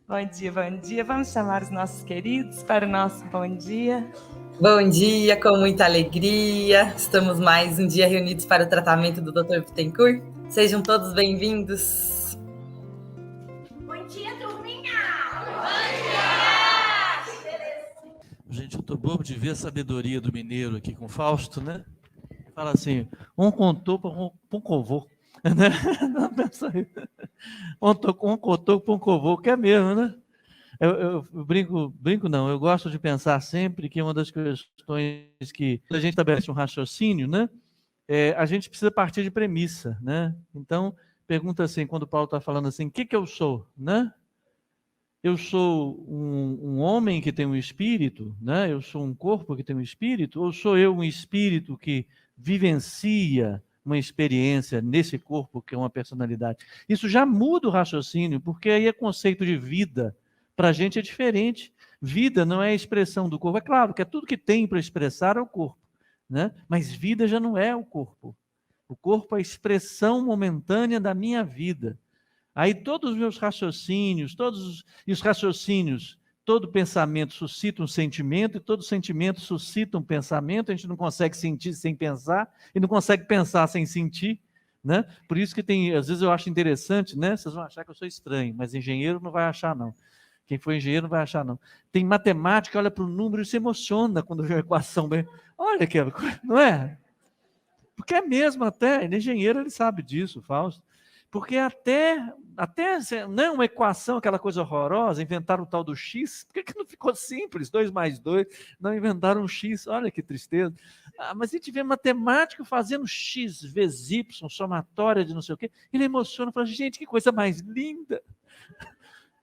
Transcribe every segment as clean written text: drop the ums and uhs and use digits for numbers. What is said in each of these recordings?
Bom dia, bom dia. Vamos chamar os nossos queridos para o nosso bom dia. Bom dia, com muita alegria. Estamos mais um dia reunidos para o tratamento do Dr. Bittencourt. Sejam todos bem-vindos. Bom dia, turminha! Bom dia! Gente, eu tô bobo de ver a sabedoria do mineiro aqui com o Fausto, né? Fala assim, um contou para um covô, né? Não, pensa aí. Um contou para um covô, que é mesmo, né? Eu brinco não, eu gosto de pensar sempre que uma das questões que a gente estabelece um raciocínio, né? A gente precisa partir de premissa, né? Então, pergunta assim, quando o Paulo está falando assim, o que eu sou, né? Eu sou um homem que tem um espírito, né? Eu sou um corpo que tem um espírito, ou sou eu um espírito que vivencia uma experiência nesse corpo que é uma personalidade? Isso já muda o raciocínio, porque aí é conceito de vida. Para a gente é diferente. Vida não é a expressão do corpo. É claro que é tudo que tem para expressar é o corpo, né? Mas vida já não é o corpo. O corpo é a expressão momentânea da minha vida. Aí todos os meus raciocínios, os raciocínios, todo pensamento suscita um sentimento, e todo sentimento suscita um pensamento. A gente não consegue sentir sem pensar, e não consegue pensar sem sentir, né? Por isso que tem, às vezes eu acho interessante, né? Vocês vão achar que eu sou estranho, mas engenheiro não vai achar, não. Quem for engenheiro não vai achar, não. Tem matemática, olha para o número e se emociona quando vê a equação bem. Olha aquela coisa, não é? Porque é mesmo até, ele é engenheiro, ele sabe disso, Fausto. Porque até não é uma equação, aquela coisa horrorosa, inventaram o tal do X, por que não ficou simples? 2 mais 2, não inventaram um X, olha que tristeza. Mas a gente vê matemático fazendo X vezes Y, somatória de não sei o quê, ele emociona, fala, gente, que coisa mais linda.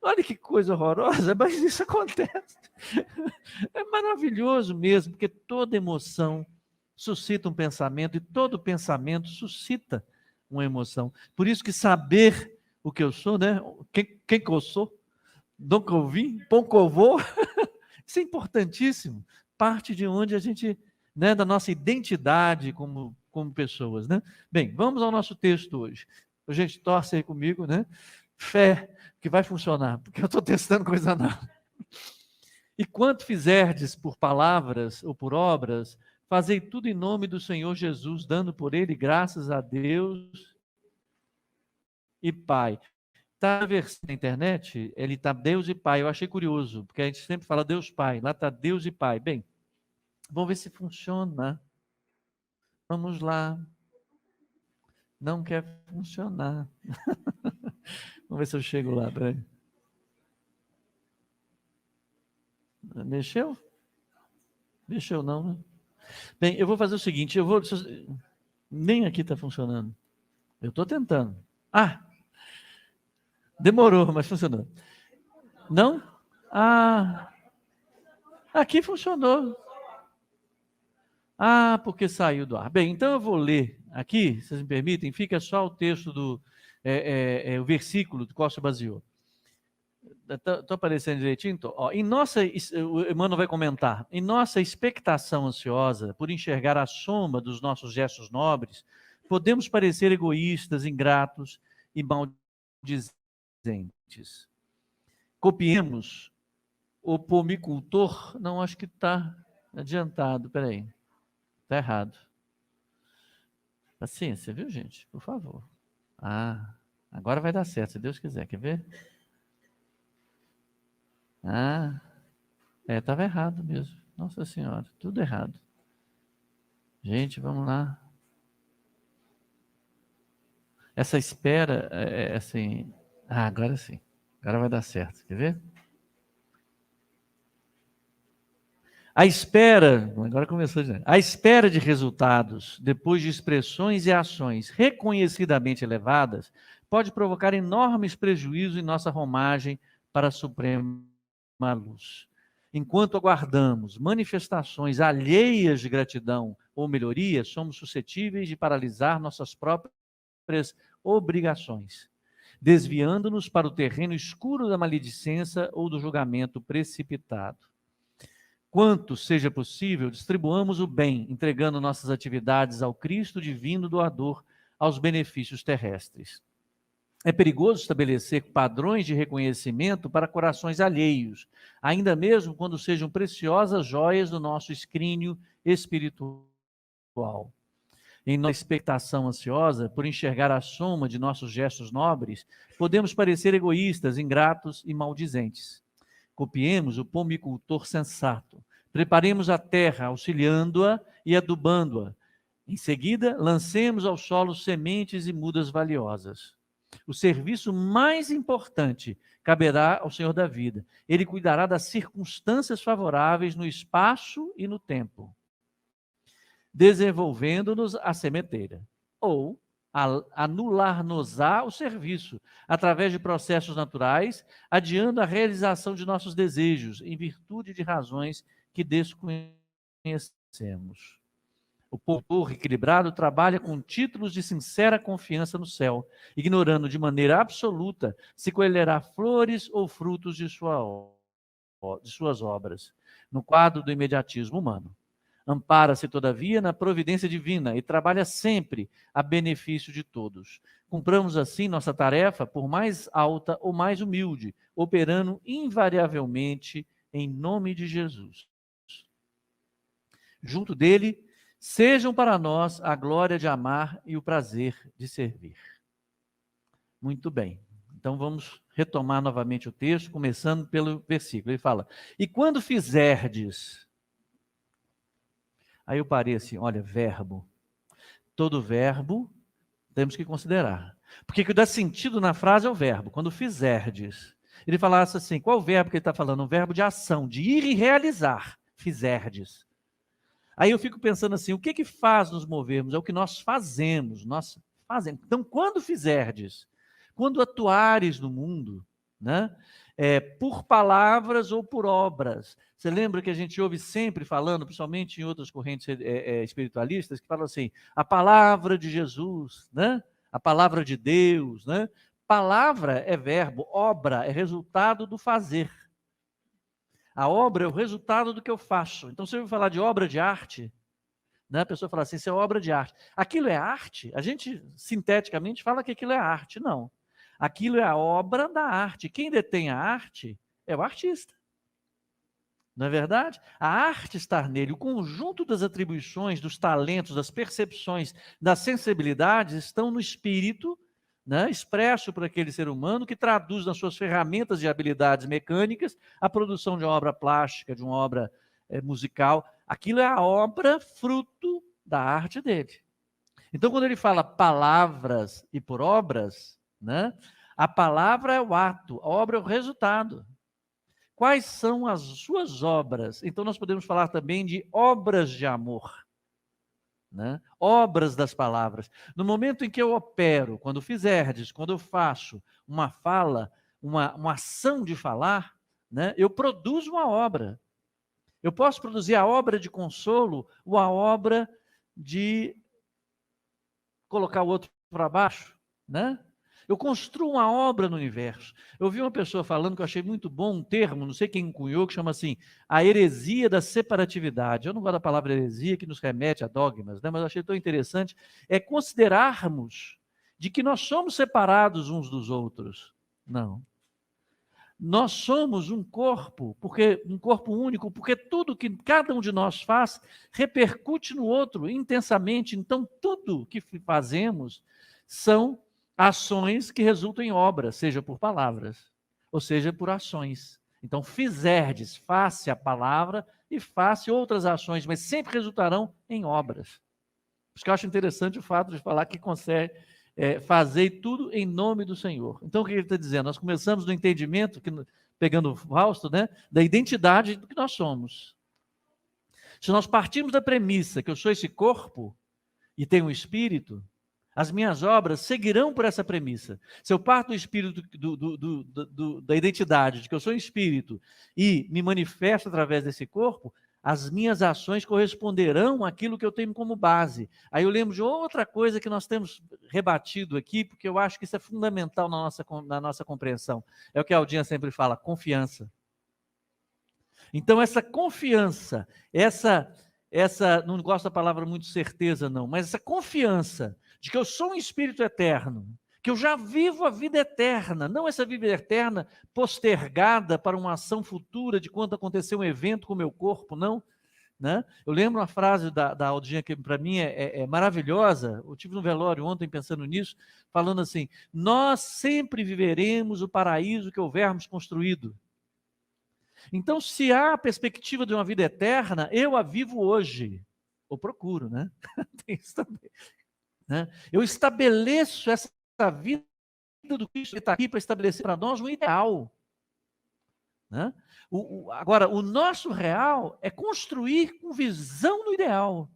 Olha que coisa horrorosa, mas isso acontece. É maravilhoso mesmo, porque toda emoção suscita um pensamento, e todo pensamento suscita uma emoção. Por isso que saber o que eu sou, né? Quem que eu sou? Do que eu vim? Pão que eu vou? Isso é importantíssimo. Parte de onde a gente, né, da nossa identidade como pessoas, né? Bem, vamos ao nosso texto hoje. A gente torce aí comigo, né? Fé, que vai funcionar, porque eu estou testando coisa nova. E quanto fizerdes por palavras ou por obras, fazei tudo em nome do Senhor Jesus, dando por ele graças a Deus e Pai. Está na versão na internet, ele está Deus e Pai. Eu achei curioso, porque a gente sempre fala Deus Pai, lá está Deus e Pai. Bem, vamos ver se funciona. Vamos lá. Não quer funcionar. Vamos ver se eu chego lá, peraí. Mexeu? Mexeu não, né? Bem, eu vou fazer o seguinte, nem aqui está funcionando. Eu estou tentando. Demorou, mas funcionou. Não? Aqui funcionou. Porque saiu do ar. Bem, então eu vou ler aqui, se vocês me permitem, fica só o texto o versículo do qual se baseou. Estou aparecendo direitinho? Ó, o Emmanuel vai comentar, em nossa expectação ansiosa por enxergar a soma dos nossos gestos nobres, podemos parecer egoístas, ingratos e maldizentes. Copiemos o pomicultor. Não, acho que está adiantado, peraí. Está errado. Paciência, viu, gente? Por favor. Agora vai dar certo, se Deus quiser. Quer ver? Estava errado mesmo. Nossa Senhora, tudo errado. Gente, vamos lá. Essa espera é assim... agora sim. Agora vai dar certo. Quer ver? A espera, agora começou dizendo, a espera de resultados, depois de expressões e ações reconhecidamente elevadas, pode provocar enormes prejuízos em nossa romagem para a suprema luz. Enquanto aguardamos manifestações alheias de gratidão ou melhoria, somos suscetíveis de paralisar nossas próprias obrigações, desviando-nos para o terreno escuro da maledicência ou do julgamento precipitado. Quanto seja possível, distribuamos o bem, entregando nossas atividades ao Cristo divino doador, aos benefícios terrestres. É perigoso estabelecer padrões de reconhecimento para corações alheios, ainda mesmo quando sejam preciosas joias do nosso escrínio espiritual. Em nossa expectação ansiosa por enxergar a soma de nossos gestos nobres, podemos parecer egoístas, ingratos e maldizentes. Copiemos o pomicultor sensato. Preparemos a terra, auxiliando-a e adubando-a. Em seguida, lancemos ao solo sementes e mudas valiosas. O serviço mais importante caberá ao Senhor da vida. Ele cuidará das circunstâncias favoráveis no espaço e no tempo, desenvolvendo-nos a sementeira, ou anular-nos-á o serviço, através de processos naturais, adiando a realização de nossos desejos, em virtude de razões que desconhecemos. O povo equilibrado trabalha com títulos de sincera confiança no céu, ignorando de maneira absoluta se colherá flores ou frutos de suas obras, no quadro do imediatismo humano. Ampara-se, todavia, na providência divina e trabalha sempre a benefício de todos. Cumpramos assim nossa tarefa, por mais alta ou mais humilde, operando invariavelmente em nome de Jesus. Junto dele, sejam para nós a glória de amar e o prazer de servir. Muito bem. Então vamos retomar novamente o texto, começando pelo versículo. Ele fala: e quando fizerdes... Aí eu parei assim, olha, verbo. Todo verbo temos que considerar. Porque o que dá sentido na frase é o verbo. Quando fizerdes. Ele falasse assim, qual o verbo que ele está falando? Um verbo de ação, de ir e realizar. Fizerdes. Aí eu fico pensando assim, o que faz nos movermos? É o que nós fazemos. Nós fazemos. Então, quando fizerdes, quando atuares no mundo, né? Por palavras ou por obras. Você lembra que a gente ouve sempre falando, principalmente em outras correntes espiritualistas, que falam assim, a palavra de Jesus, né? A palavra de Deus, né? Palavra é verbo, obra é resultado do fazer. A obra é o resultado do que eu faço. Então, se eu falar de obra de arte, né? A pessoa fala assim, isso é obra de arte. Aquilo é arte? A gente, sinteticamente, fala que aquilo é arte. Não. Aquilo é a obra da arte. Quem detém a arte é o artista. Não é verdade? A arte está nele. O conjunto das atribuições, dos talentos, das percepções, das sensibilidades estão no espírito, né, expresso por aquele ser humano que traduz nas suas ferramentas e habilidades mecânicas a produção de uma obra plástica, de uma obra musical. Aquilo é a obra fruto da arte dele. Então, quando ele fala palavras e por obras, né, a palavra é o ato, a obra é o resultado. Quais são as suas obras? Então, nós podemos falar também de obras de amor, né? Obras das palavras. No momento em que eu opero, quando fizerdes, quando eu faço uma fala, uma ação de falar, né, eu produzo uma obra. Eu posso produzir a obra de consolo ou a obra de colocar o outro para baixo, né? Eu construo uma obra no universo. Eu vi uma pessoa falando que eu achei muito bom um termo, não sei quem cunhou, que chama assim, a heresia da separatividade. Eu não gosto da palavra heresia, que nos remete a dogmas, né? Mas eu achei tão interessante. É considerarmos de que nós somos separados uns dos outros. Não. Nós somos um corpo único, porque tudo que cada um de nós faz repercute no outro intensamente. Então, tudo que fazemos são ações que resultam em obras, seja por palavras, ou seja por ações. Então, fizerdes, faça a palavra e faça outras ações, mas sempre resultarão em obras. Por isso que eu acho interessante o fato de falar que consegue fazer tudo em nome do Senhor. Então, o que ele está dizendo? Nós começamos no entendimento, pegando o Fausto, né, da identidade do que nós somos. Se nós partirmos da premissa que eu sou esse corpo e tenho um espírito, as minhas obras seguirão por essa premissa. Se eu parto do espírito, da identidade, de que eu sou um espírito, e me manifesto através desse corpo, as minhas ações corresponderão àquilo que eu tenho como base. Aí eu lembro de outra coisa que nós temos rebatido aqui, porque eu acho que isso é fundamental na nossa compreensão. É o que a Aldinha sempre fala, confiança. Então essa confiança, não gosto da palavra muito certeza não, mas essa confiança de que eu sou um espírito eterno, que eu já vivo a vida eterna, não essa vida eterna postergada para uma ação futura de quando acontecer um evento com o meu corpo, não. Né? Eu lembro uma frase da Aldinha que para mim é maravilhosa. Eu tive no velório ontem pensando nisso, falando assim: nós sempre viveremos o paraíso que houvermos construído. Então, se há a perspectiva de uma vida eterna, eu a vivo hoje, ou procuro, né? Tem isso também, né? Eu estabeleço essa vida do Cristo que está aqui para estabelecer para nós um ideal. Né? Agora, o nosso real é construir com visão do ideal.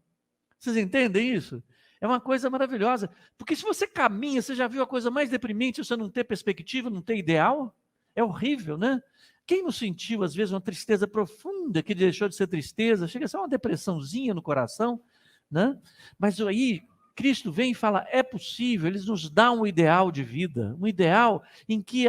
Vocês entendem isso? É uma coisa maravilhosa. Porque se você caminha, você já viu a coisa mais deprimente, você não ter perspectiva, não ter ideal? É horrível, né? Quem não sentiu, às vezes, uma tristeza profunda, que deixou de ser tristeza, chega a ser uma depressãozinha no coração, né? Mas aí, Cristo vem e fala, é possível, ele nos dá um ideal de vida, um ideal em que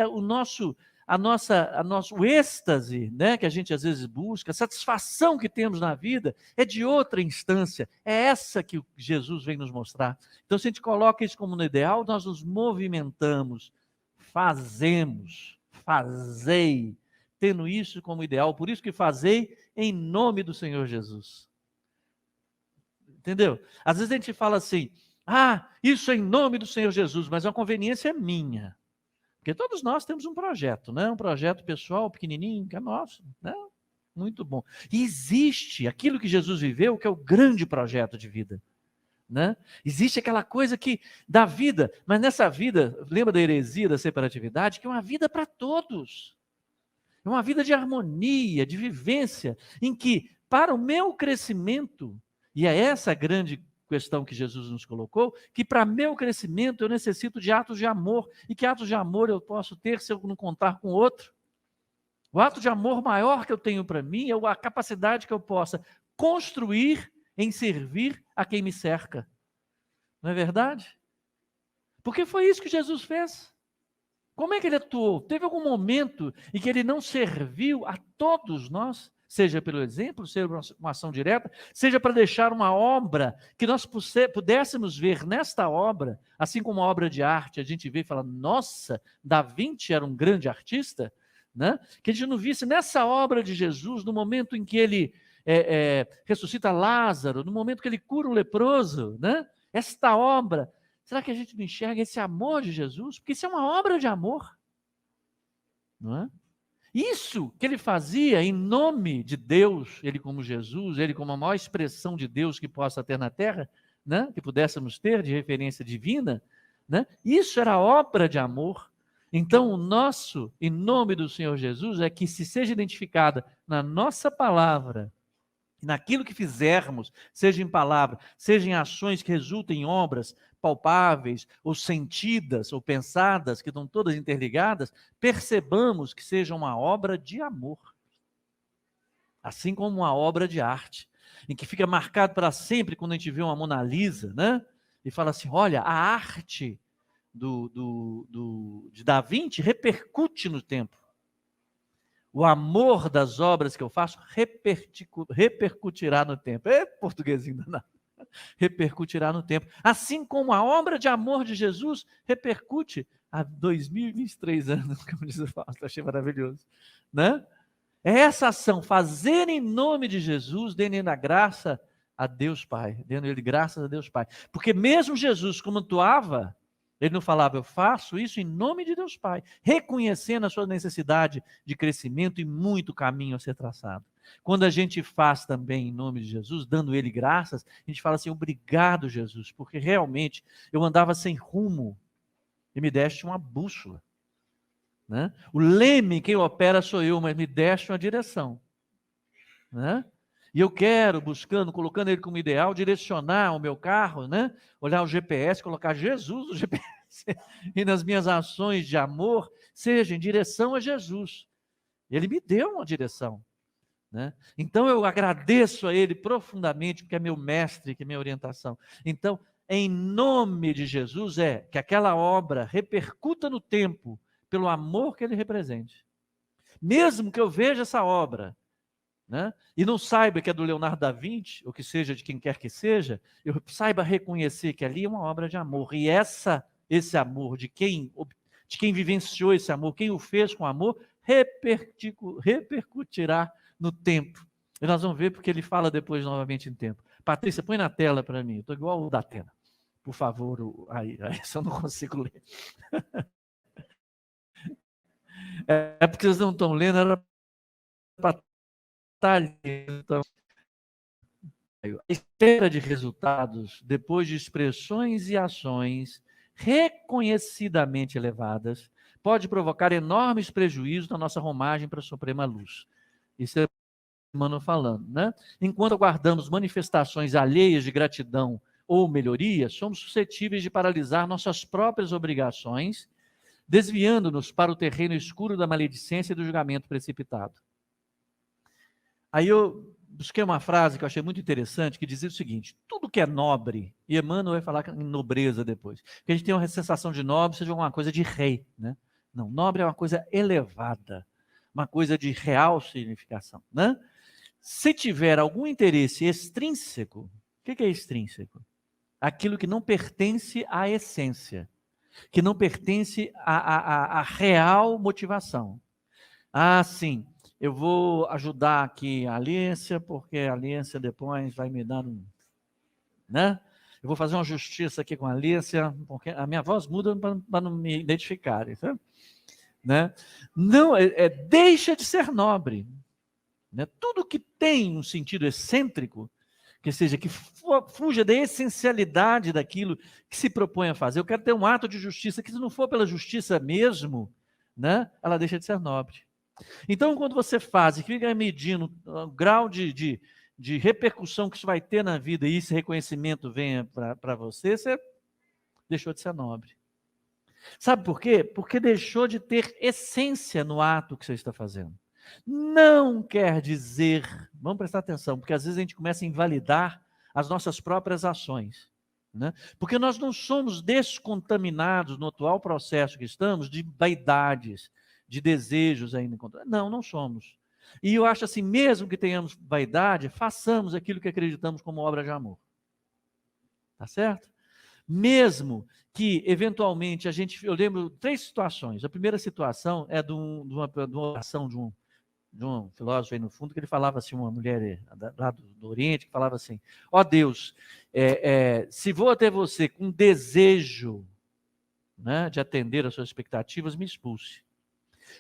o êxtase, né, que a gente às vezes busca, a satisfação que temos na vida é de outra instância, é essa que Jesus vem nos mostrar. Então, se a gente coloca isso como no ideal, nós nos movimentamos, fazei, tendo isso como ideal, por isso que fazei em nome do Senhor Jesus. Entendeu? Às vezes a gente fala assim, isso é em nome do Senhor Jesus, mas a conveniência é minha. Porque todos nós temos um projeto, né? Um projeto pessoal, pequenininho, que é nosso, né? Muito bom. E existe aquilo que Jesus viveu, que é o grande projeto de vida, né? Existe aquela coisa que dá vida, mas nessa vida, lembra da heresia da separatividade, que é uma vida para todos. É uma vida de harmonia, de vivência, em que, para o meu crescimento, e é essa a grande questão que Jesus nos colocou, que para meu crescimento eu necessito de atos de amor, e que atos de amor eu posso ter se eu não contar com outro. O ato de amor maior que eu tenho para mim é a capacidade que eu possa construir em servir a quem me cerca. Não é verdade? Porque foi isso que Jesus fez. Como é que ele atuou? Teve algum momento em que ele não serviu a todos nós? Seja pelo exemplo, seja uma ação direta, seja para deixar uma obra que nós pudéssemos ver nesta obra, assim como uma obra de arte, a gente vê e fala, nossa, Da Vinci era um grande artista, né? Que a gente não visse nessa obra de Jesus, no momento em que ele ressuscita Lázaro, no momento que ele cura o leproso, né? Esta obra, será que a gente não enxerga esse amor de Jesus? Porque isso é uma obra de amor, não é? Isso que ele fazia em nome de Deus, ele como Jesus, ele como a maior expressão de Deus que possa ter na terra, né? Que pudéssemos ter de referência divina, né? Isso era obra de amor. Então o nosso, em nome do Senhor Jesus, é que se seja identificada na nossa palavra, naquilo que fizermos, seja em palavra, seja em ações que resultem em obras palpáveis, ou sentidas, ou pensadas, que estão todas interligadas, percebamos que seja uma obra de amor. Assim como uma obra de arte, em que fica marcado para sempre quando a gente vê uma Mona Lisa, né? E fala assim, olha, a arte de Da Vinci repercute no tempo. O amor das obras que eu faço repercutirá no tempo. É portuguesinho danado. Repercutirá no tempo. Assim como a obra de amor de Jesus repercute há 2023 anos, como diz o Fausto, achei maravilhoso. Né? É essa ação, fazer em nome de Jesus, dando a graça a Deus Pai, dando ele graças a Deus Pai. Porque mesmo Jesus, como atuava, ele não falava, eu faço isso em nome de Deus Pai, reconhecendo a sua necessidade de crescimento e muito caminho a ser traçado. Quando a gente faz também em nome de Jesus, dando ele graças, a gente fala assim, obrigado Jesus, porque realmente eu andava sem rumo e me deste uma bússola. Né? O leme quem opera sou eu, mas me deste uma direção. Né? E eu quero, buscando, colocando ele como ideal, direcionar o meu carro, né? Olhar o GPS, colocar Jesus no GPS, e nas minhas ações de amor, seja em direção a Jesus. Ele me deu uma direção. Né? Então eu agradeço a ele profundamente, porque é meu mestre, que é minha orientação. Então, em nome de Jesus, que aquela obra repercuta no tempo, pelo amor que ele represente. Mesmo que eu veja essa obra, né? E não saiba que é do Leonardo da Vinci, ou que seja de quem quer que seja, eu saiba reconhecer que ali é uma obra de amor. E esse amor, de quem vivenciou esse amor, quem o fez com amor, repercutirá no tempo. E nós vamos ver porque ele fala depois novamente em tempo. Patrícia, põe na tela para mim. Estou igual o da Atena. Por favor, aí se eu não consigo ler. É porque vocês não estão lendo, era para estar lendo. Então, a espera de resultados, depois de expressões e ações reconhecidamente elevadas, pode provocar enormes prejuízos na nossa romagem para a suprema luz. Isso é Emmanuel falando, né? Enquanto aguardamos manifestações alheias de gratidão ou melhoria, somos suscetíveis de paralisar nossas próprias obrigações, desviando-nos para o terreno escuro da maledicência e do julgamento precipitado. Aí eu busquei uma frase que eu achei muito interessante, que dizia o seguinte: tudo que é nobre, e Emmanuel vai falar em nobreza depois, porque a gente tem uma sensação de nobre seja uma coisa de rei, né? Não, nobre é uma coisa elevada, uma coisa de real significação, né? Se tiver algum interesse extrínseco, o que é extrínseco? Aquilo que não pertence à essência, que não pertence à real motivação. Ah, sim, eu vou ajudar aqui a Aliência, porque a Aliência depois vai me dar um... né? Eu vou fazer uma justiça aqui com a Aliência, porque a minha voz muda para não me identificarem, sabe? Né? Não, deixa de ser nobre. Né? Tudo que tem um sentido excêntrico, que seja, que fuja da essencialidade daquilo que se propõe a fazer. Eu quero ter um ato de justiça, que se não for pela justiça mesmo, né, ela deixa de ser nobre. Então, quando você faz e fica medindo o grau de repercussão que isso vai ter na vida e esse reconhecimento venha para você, você deixou de ser nobre. Sabe por quê? Porque deixou de ter essência no ato que você está fazendo. Não quer dizer, vamos prestar atenção, porque às vezes a gente começa a invalidar as nossas próprias ações, né? Porque nós não somos descontaminados no atual processo que estamos de vaidades, de desejos ainda encontrados. Não somos. E eu acho assim, mesmo que tenhamos vaidade, façamos aquilo que acreditamos como obra de amor. Tá certo? Mesmo que, eventualmente, eu lembro 3 situações. A primeira situação é de uma oração de um filósofo aí no fundo, que ele falava assim, uma mulher lá do Oriente, que falava assim: ó Deus, se vou até você com desejo, né, de atender às suas expectativas, me expulse.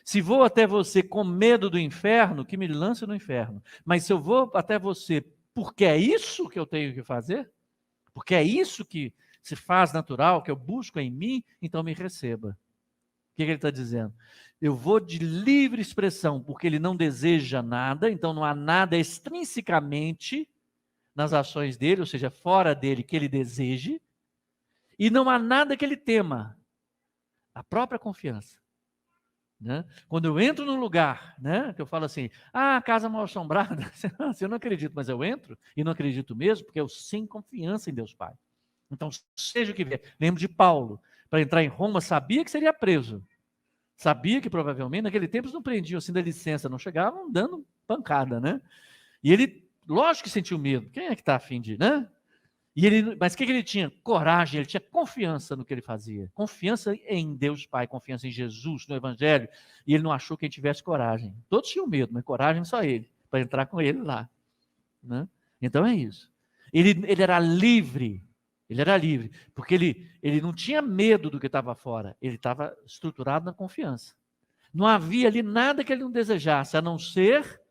Se vou até você com medo do inferno, que me lance no inferno. Mas se eu vou até você porque é isso que eu tenho que fazer, porque é isso que se faz natural, que eu busco em mim, então me receba. O que ele está dizendo? Eu vou de livre expressão, porque ele não deseja nada, então não há nada extrinsecamente nas ações dele, ou seja, fora dele, que ele deseje, e não há nada que ele tema, a própria confiança. Né? Quando eu entro num lugar, né, que eu falo assim, casa mal assombrada, eu não acredito, mas eu entro, e não acredito mesmo, porque eu sinto confiança em Deus Pai. Então, seja o que vier. Lembro de Paulo, para entrar em Roma, sabia que seria preso. Sabia que provavelmente, naquele tempo, eles não prendiam assim da licença, não chegavam dando pancada, né? E ele, lógico que sentiu medo. Quem é que está a fim de, né? Mas o que ele tinha? Coragem, ele tinha confiança no que ele fazia. Confiança em Deus Pai, confiança em Jesus, no Evangelho. E ele não achou que ele tivesse coragem. Todos tinham medo, mas coragem só ele, para entrar com ele lá. Né? Então é isso. Ele era livre. Ele era livre, porque ele não tinha medo do que estava fora, ele estava estruturado na confiança. Não havia ali nada que ele não desejasse, a não ser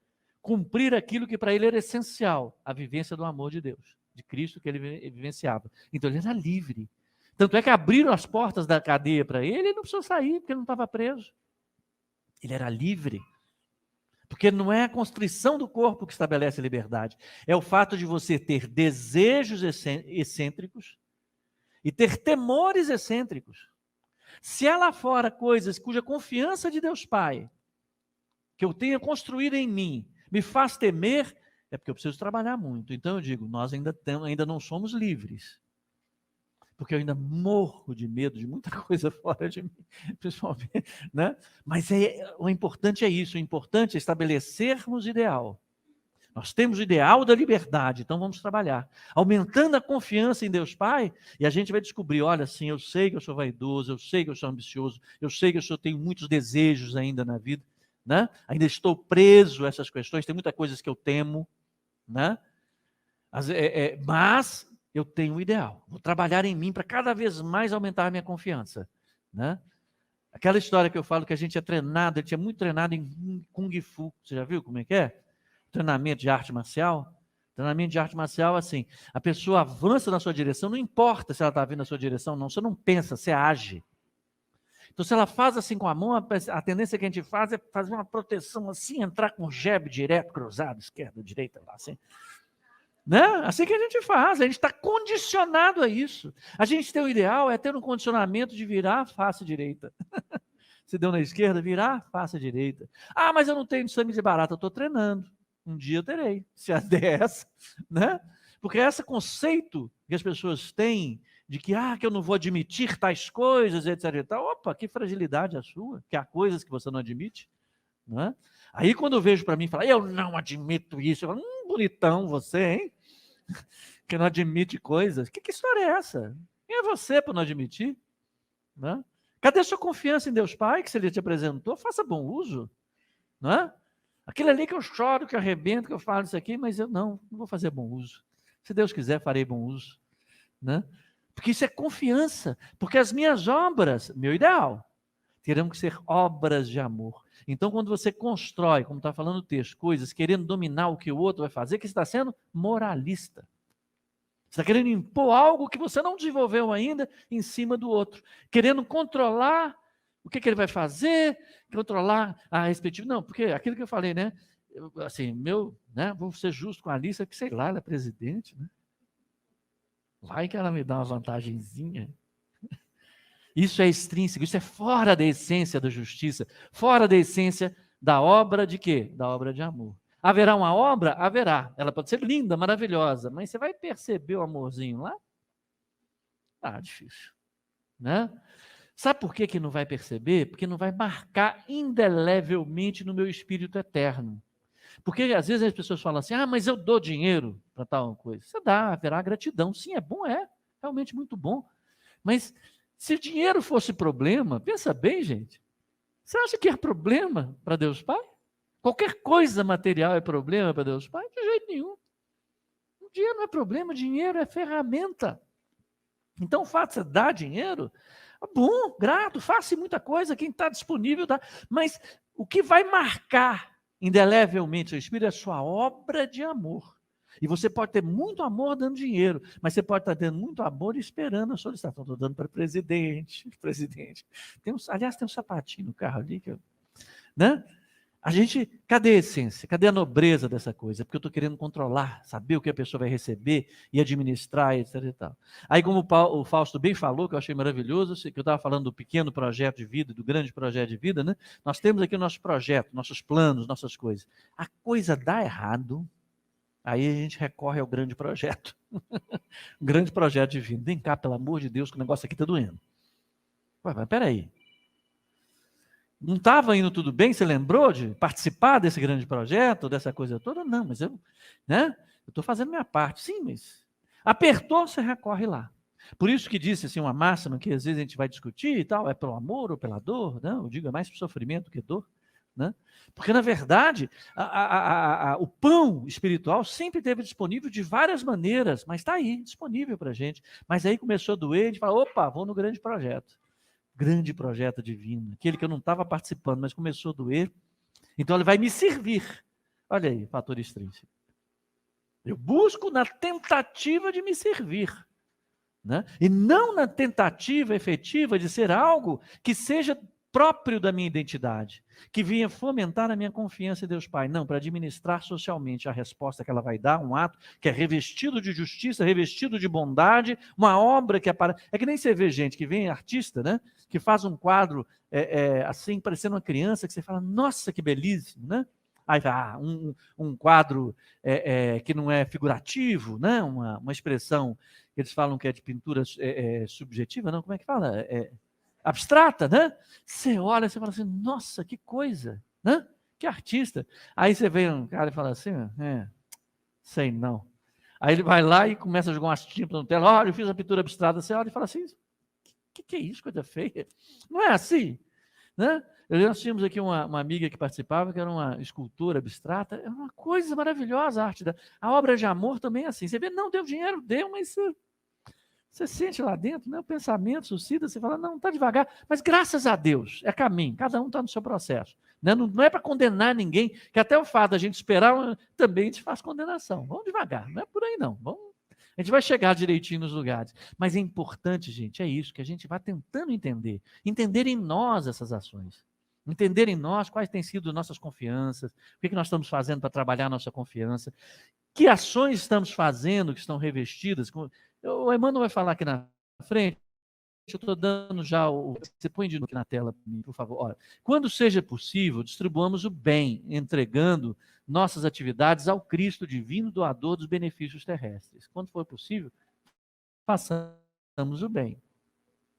cumprir aquilo que para ele era essencial, a vivência do amor de Deus, de Cristo que ele vivenciava. Então ele era livre. Tanto é que abriram as portas da cadeia para ele, ele não precisou sair, porque ele não estava preso. Ele era livre. Porque não é a constrição do corpo que estabelece a liberdade. É o fato de você ter desejos excêntricos e ter temores excêntricos. Se há lá fora coisas cuja confiança de Deus Pai, que eu tenha construído em mim, me faz temer, é porque eu preciso trabalhar muito. Então eu digo, nós ainda não somos livres. Porque eu ainda morro de medo de muita coisa fora de mim, principalmente, né? Mas o importante é isso, o importante é estabelecermos ideal. Nós temos o ideal da liberdade, então vamos trabalhar. Aumentando a confiança em Deus Pai, e a gente vai descobrir, olha, assim, eu sei que eu sou vaidoso, eu sei que eu sou ambicioso, eu sei que eu tenho muitos desejos ainda na vida, né? Ainda estou preso a essas questões, tem muitas coisas que eu temo, né? Mas eu tenho um ideal, vou trabalhar em mim para cada vez mais aumentar a minha confiança, né? Aquela história que eu falo que a gente é treinado, ele tinha muito treinado em Kung Fu, você já viu como é que é? Treinamento de arte marcial. Treinamento de arte marcial, assim, a pessoa avança na sua direção, não importa se ela está vindo na sua direção, não, você não pensa, você age. Então, se ela faz assim com a mão, a tendência que a gente faz é fazer uma proteção assim, entrar com o jab direto, cruzado, esquerda, direita, lá, assim. Né? Assim que a gente faz, a gente está condicionado a isso. A gente tem o ideal, é ter um condicionamento de virar a face direita. Se deu na esquerda, virar a face direita. Ah, mas eu não tenho sangue de barata, eu estou treinando. Um dia eu terei, se a der essa, né? Porque esse conceito que as pessoas têm de que eu não vou admitir tais coisas, etc. E tal. Opa, que fragilidade a sua, que há coisas que você não admite, né? Aí quando eu vejo para mim falar, eu não admito isso, eu falo, bonitão você, hein? Que não admite coisas. Que história é essa? Quem é você para não admitir? Né? Cadê a sua confiança em Deus Pai, que se Ele te apresentou? Faça bom uso, né? Aquilo ali que eu choro, que eu arrebento, que eu falo isso aqui, mas eu não vou fazer bom uso. Se Deus quiser, farei bom uso. Né? Porque isso é confiança. Porque as minhas obras, meu ideal, terão que ser obras de amor. Então, quando você constrói, como está falando o texto, coisas querendo dominar o que o outro vai fazer, que você está sendo moralista. Você está querendo impor algo que você não desenvolveu ainda em cima do outro. Querendo controlar o que ele vai fazer, controlar a respectiva. Não, porque aquilo que eu falei, né? Vou ser justo com a Alice, que sei lá, ela é presidente, né? Vai que ela me dá uma vantagenzinha. Isso é extrínseco, isso é fora da essência da justiça, fora da essência da obra de quê? Da obra de amor. Haverá uma obra? Haverá. Ela pode ser linda, maravilhosa, mas você vai perceber o amorzinho lá? Difícil, né? Sabe por que não vai perceber? Porque não vai marcar indelevelmente no meu espírito eterno. Porque às vezes as pessoas falam assim, mas eu dou dinheiro para tal coisa. Você dá, haverá gratidão. Sim, é bom, é realmente muito bom. Mas se dinheiro fosse problema, pensa bem, gente. Você acha que é problema para Deus Pai? Qualquer coisa material é problema para Deus Pai? De jeito nenhum. O dinheiro não é problema, dinheiro é ferramenta. Então, o fato de você dar dinheiro, bom, grato, faça muita coisa, quem está disponível dá. Mas o que vai marcar indelevelmente o seu espírito é a sua obra de amor. E você pode ter muito amor dando dinheiro, mas você pode estar tendo muito amor esperando a solicitação. Estou dando para presidente. Aliás, tem um sapatinho no carro ali, né? Cadê a essência? Cadê a nobreza dessa coisa? Porque eu estou querendo controlar, saber o que a pessoa vai receber e administrar, etc. E tal. Aí, como o Fausto bem falou, que eu achei maravilhoso, que eu estava falando do pequeno projeto de vida, do grande projeto de vida, né? Nós temos aqui o nosso projeto, nossos planos, nossas coisas. A coisa dá errado, aí a gente recorre ao grande projeto. O grande projeto de vida. Vem cá, pelo amor de Deus, que o negócio aqui está doendo. Mas peraí. Não estava indo tudo bem? Você lembrou de participar desse grande projeto, dessa coisa toda? Não, mas eu estou fazendo minha parte. Sim, mas apertou, você recorre lá. Por isso que disse assim, uma máxima que às vezes a gente vai discutir e tal, é pelo amor ou pela dor, né? Eu digo, é mais para sofrimento que dor. Né? Porque, na verdade, o pão espiritual sempre esteve disponível de várias maneiras, mas está aí, disponível para a gente. Mas aí começou a doer, a gente fala, opa, vou no grande projeto. Grande projeto divino, aquele que eu não estava participando, mas começou a doer, então ele vai me servir. Olha aí, fator extrínseco. Eu busco na tentativa de me servir, né? E não na tentativa efetiva de ser algo que seja próprio da minha identidade, que vinha fomentar a minha confiança em Deus Pai. Não, para administrar socialmente a resposta que ela vai dar, um ato que é revestido de justiça, revestido de bondade, uma obra que aparece. É que nem você vê gente que vem artista, né? Que faz um quadro assim, parecendo uma criança, que você fala, nossa, que belíssimo, né? Aí um quadro que não é figurativo, né? Uma expressão que eles falam que é de pintura subjetiva, não? Como é que fala? Abstrata, né? Você olha, você fala assim, nossa, que coisa, né? Que artista. Aí você vê um cara e fala assim, Sei não. Aí ele vai lá e começa a jogar umas tintas no tela. Olha, eu fiz a pintura abstrata. Você olha e fala assim, o que é isso, coisa feia? Não é assim, né? Nós tínhamos aqui uma amiga que participava, que era uma escultura abstrata. É uma coisa maravilhosa a arte. A obra de amor também é assim. Você vê, não, deu dinheiro, deu, mas você sente lá dentro, né, o pensamento suscita, você fala, não, está devagar. Mas graças a Deus, é caminho. Cada um está no seu processo. Né? Não é para condenar ninguém, que até o fato da gente esperar também te faz condenação. Vamos devagar, não é por aí não. A gente vai chegar direitinho nos lugares. Mas é importante, gente, é isso, que a gente vai tentando entender. Entender em nós essas ações. Entender em nós quais têm sido nossas confianças, o que nós estamos fazendo para trabalhar a nossa confiança, que ações estamos fazendo que estão revestidas. O Emmanuel vai falar aqui na frente, eu estou dando já você põe de novo aqui na tela, por favor. Olha, quando seja possível, distribuamos o bem, entregando nossas atividades ao Cristo divino, doador dos benefícios terrestres. Quando for possível, façamos o bem.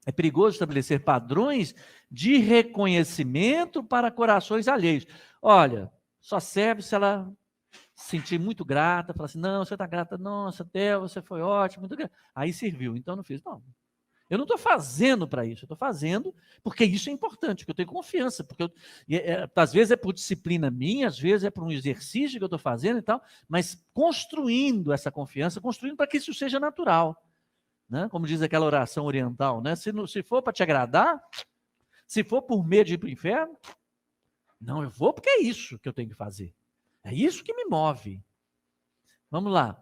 É perigoso estabelecer padrões de reconhecimento para corações alheios. Olha, só serve se ela se sentir muito grata, falar assim, não, você está grata, nossa, Theo, você foi ótimo, muito grata. Aí serviu, então não fiz. Não, eu não estou fazendo para isso, eu estou fazendo porque isso é importante, porque eu tenho confiança, porque às vezes é por disciplina minha, às vezes é por um exercício que eu estou fazendo e tal, mas construindo essa confiança, construindo para que isso seja natural. Né? Como diz aquela oração oriental, né? Se for para te agradar, se for por medo de ir para o inferno, não, eu vou porque é isso que eu tenho que fazer. É isso que me move. Vamos lá.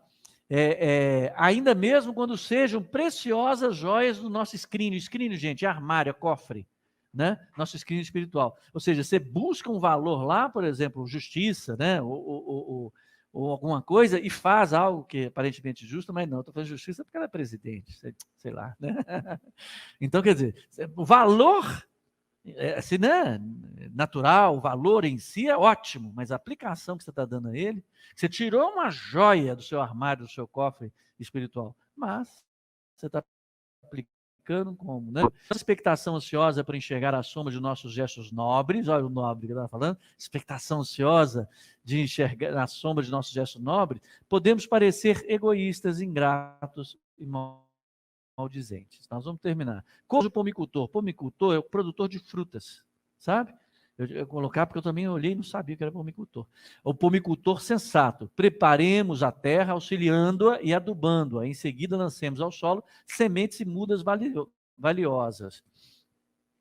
Ainda mesmo quando sejam preciosas joias do nosso escrínio. Escrínio, gente, é armário, é cofre. Né? Nosso escrínio espiritual. Ou seja, você busca um valor lá, por exemplo, justiça, né? ou alguma coisa, e faz algo que é aparentemente justo, mas não, estou fazendo justiça porque ela é presidente, sei lá. Né? Então, quer dizer, o valor, assim, né, natural, o valor em si é ótimo, mas a aplicação que você está dando a ele, você tirou uma joia do seu armário, do seu cofre espiritual, mas você está aplicando como, né? Expectação ansiosa para enxergar a soma de nossos gestos nobres, olha o nobre que eu estava falando, expectação ansiosa de enxergar a soma de nossos gestos nobres, podemos parecer egoístas, ingratos e maldizentes. Nós vamos terminar. Como o pomicultor? Pomicultor é o produtor de frutas, sabe? Eu colocar porque eu também olhei e não sabia que era pomicultor. O pomicultor sensato. Preparemos a terra, auxiliando-a e adubando-a. Em seguida, lancemos ao solo sementes e mudas valiosas.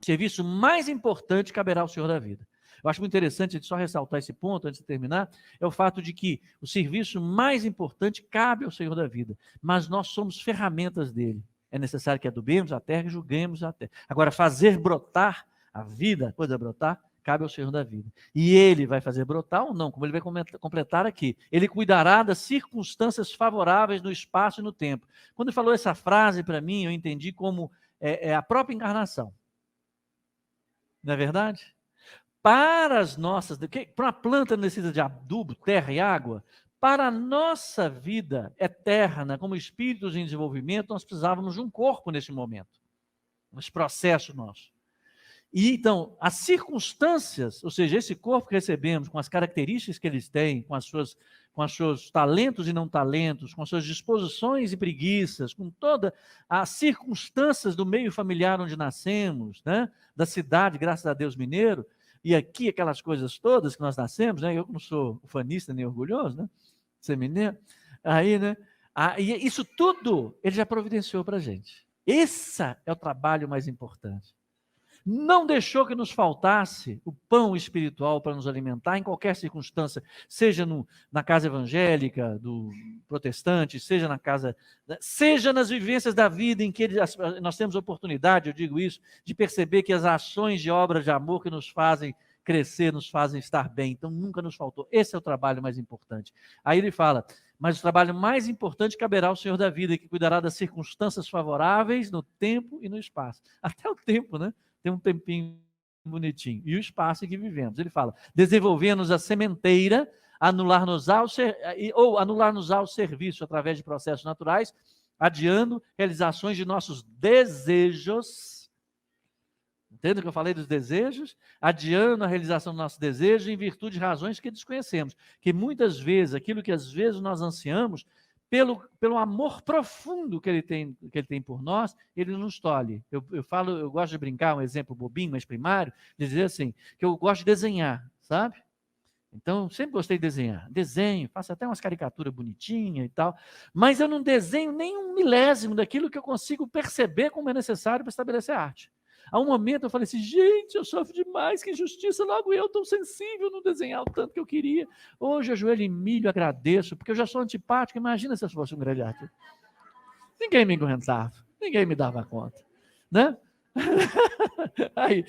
O serviço mais importante caberá ao Senhor da vida. Eu acho muito interessante a gente só ressaltar esse ponto antes de terminar, é o fato de que o serviço mais importante cabe ao Senhor da vida, mas nós somos ferramentas dele. É necessário que adubemos a terra e julguemos a terra. Agora, fazer brotar a vida, coisa brotar, cabe ao Senhor da vida. E ele vai fazer brotar ou não, como ele vai completar aqui. Ele cuidará das circunstâncias favoráveis no espaço e no tempo. Quando ele falou essa frase para mim, eu entendi como a própria encarnação. Não é verdade? Para as nossas... Para uma planta necessita de adubo, terra e água. Para a nossa vida eterna, como espíritos em desenvolvimento, nós precisávamos de um corpo nesse momento. Nesse processo nosso. E então, as circunstâncias, ou seja, esse corpo que recebemos, com as características que eles têm, com os seus talentos e não talentos, com as suas disposições e preguiças, com todas as circunstâncias do meio familiar onde nascemos, né? Da cidade, graças a Deus, mineiro, e aqui aquelas coisas todas que nós nascemos, né? Eu não sou ufanista nem orgulhoso, né? Ser mineiro. Aí, né? E isso tudo ele já providenciou para a gente. Esse é o trabalho mais importante. Não deixou que nos faltasse o pão espiritual para nos alimentar em qualquer circunstância, seja na casa evangélica, do protestante, seja seja nas vivências da vida em que nós temos oportunidade, eu digo isso, de perceber que as ações de obra de amor que nos fazem crescer, nos fazem estar bem. Então nunca nos faltou. Esse é o trabalho mais importante. Aí ele fala, mas o trabalho mais importante caberá ao Senhor da vida, que cuidará das circunstâncias favoráveis no tempo e no espaço. Até o tempo, né? Tem um tempinho bonitinho. E o espaço em que vivemos. Ele fala, desenvolvendo-nos a sementeira, anular-nos ao serviço através de processos naturais, adiando realizações de nossos desejos. Entende o que eu falei dos desejos? Adiando a realização do nosso desejo em virtude de razões que desconhecemos. Que muitas vezes, aquilo que às vezes nós ansiamos, pelo amor profundo que ele tem por nós, ele nos tolhe. Eu gosto de brincar, um exemplo bobinho, mas primário, de dizer assim, que eu gosto de desenhar, sabe? Então, sempre gostei de desenhar. Desenho, faço até umas caricaturas bonitinhas e tal, mas eu não desenho nem um milésimo daquilo que eu consigo perceber como é necessário para estabelecer arte. Há um momento eu falei assim, gente, eu sofro demais, que injustiça, logo eu tão sensível, não desenhar o tanto que eu queria. Hoje eu ajoelho em milho, agradeço, porque eu já sou antipático, imagina se eu fosse um grande artista. Ninguém me aguentava, ninguém me dava conta, né? Aí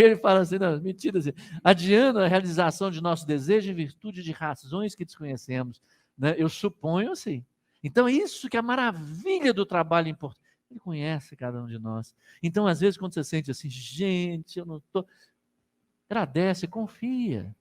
ele fala assim, não, mentira, assim, adiando a realização de nosso desejo em virtude de razões que desconhecemos, né? Eu suponho assim. Então, isso que é a maravilha do trabalho importante. Ele conhece cada um de nós. Então, às vezes, quando você sente assim, gente, eu não estou... Agradece, confia.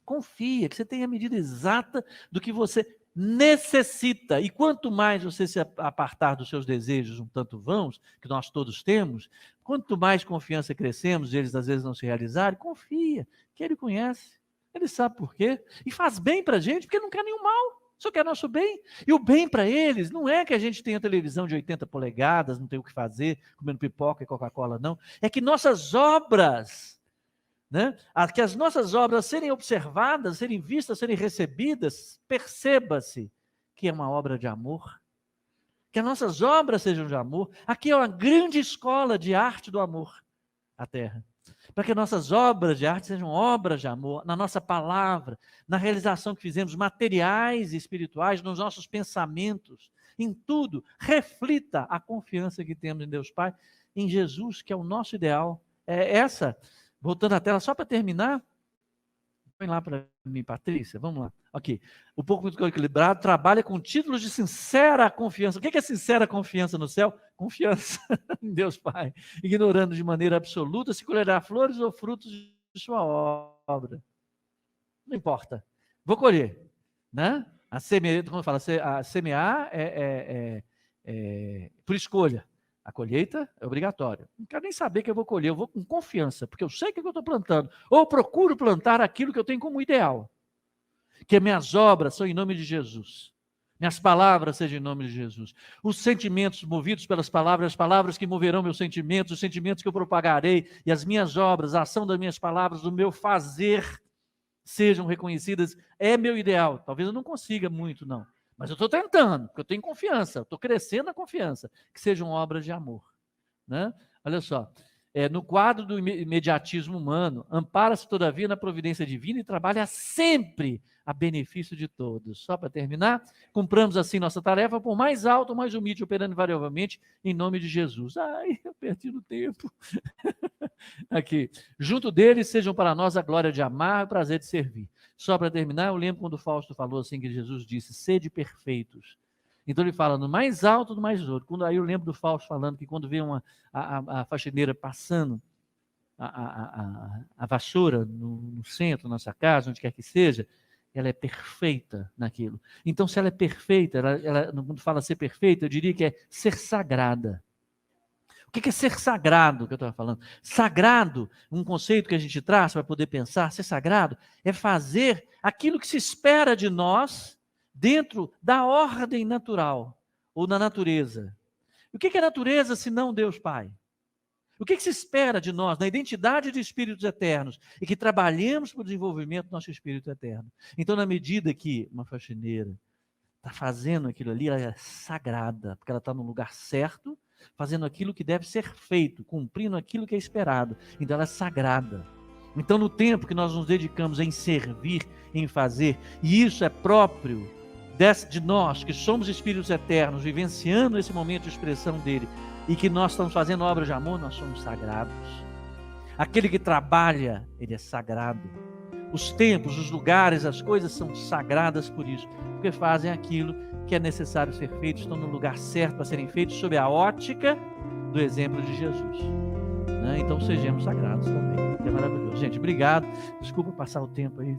Confia que você tem a medida exata do que você necessita. E quanto mais você se apartar dos seus desejos, um tanto vãos, que nós todos temos, quanto mais confiança crescemos, eles às vezes não se realizarem, confia, que ele conhece. Ele sabe por quê. E faz bem para a gente, porque ele não quer nenhum mal. Só quer nosso bem. E o bem para eles não é que a gente tenha televisão de 80 polegadas, não tem o que fazer, comendo pipoca e Coca-Cola, não. É que nossas obras, né? Que as nossas obras serem observadas, serem vistas, serem recebidas, perceba-se que é uma obra de amor. Que as nossas obras sejam de amor. Aqui é uma grande escola de arte do amor, a Terra. Para que nossas obras de arte sejam obras de amor, na nossa palavra, na realização que fizemos, materiais e espirituais, nos nossos pensamentos, em tudo, reflita a confiança que temos em Deus Pai, em Jesus, que é o nosso ideal. É essa, voltando à tela, só para terminar, põe lá para mim, Patrícia, vamos lá. Ok. O Pouco Muito Equilibrado trabalha com títulos de sincera confiança. O que é sincera confiança no céu? Confiança em Deus Pai. Ignorando de maneira absoluta se colherá flores ou frutos de sua obra. Não importa. Vou colher. Né? A semear, como eu falo, a semear é por escolha. A colheita é obrigatória. Não quero nem saber que eu vou colher, eu vou com confiança, porque eu sei o que eu estou plantando. Ou procuro plantar aquilo que eu tenho como ideal. Que minhas obras são em nome de Jesus. Minhas palavras sejam em nome de Jesus. Os sentimentos movidos pelas palavras, as palavras que moverão meus sentimentos, os sentimentos que eu propagarei, e as minhas obras, a ação das minhas palavras, o meu fazer, sejam reconhecidas. É meu ideal. Talvez eu não consiga muito, não. Mas eu estou tentando, porque eu tenho confiança, eu estou crescendo a confiança, que sejam obras de amor. Né? Olha só, no quadro do imediatismo humano, ampara-se todavia na providência divina e trabalha sempre a benefício de todos. Só para terminar, cumpramos assim nossa tarefa, por mais alto ou mais humilde, operando invariavelmente em nome de Jesus. Ai, eu perdi no tempo. Aqui, junto deles sejam para nós a glória de amar e o prazer de servir. Só para terminar, eu lembro quando o Fausto falou assim, que Jesus disse, sede perfeitos. Então ele fala no mais alto, no mais alto. Aí eu lembro do Fausto falando que quando vê a faxineira passando a vassoura no centro, na nossa casa, onde quer que seja, ela é perfeita naquilo. Então, se ela é perfeita, quando fala ser perfeita, eu diria que é ser sagrada. O que é ser sagrado, que eu estava falando? Sagrado, um conceito que a gente traz para poder pensar, ser sagrado, é fazer aquilo que se espera de nós dentro da ordem natural, ou da natureza. O que é natureza, se não Deus Pai? O que se espera de nós, na identidade de espíritos eternos, e que trabalhemos para o desenvolvimento do nosso espírito eterno? Então, na medida que uma faxineira está fazendo aquilo ali, ela é sagrada, porque ela está no lugar certo, fazendo aquilo que deve ser feito, cumprindo aquilo que é esperado. Então ela é sagrada. Então no tempo que nós nos dedicamos em servir, em fazer, e isso é próprio de nós, que somos espíritos eternos, vivenciando esse momento de expressão dele, e que nós estamos fazendo obras de amor, nós somos sagrados. Aquele que trabalha, ele é sagrado. Os tempos, os lugares, as coisas são sagradas por isso, porque fazem aquilo que é necessário ser feito, estão no lugar certo para serem feitos, sob a ótica do exemplo de Jesus. Né? Então sejamos sagrados também. É maravilhoso. Gente, obrigado. Desculpa passar o tempo aí.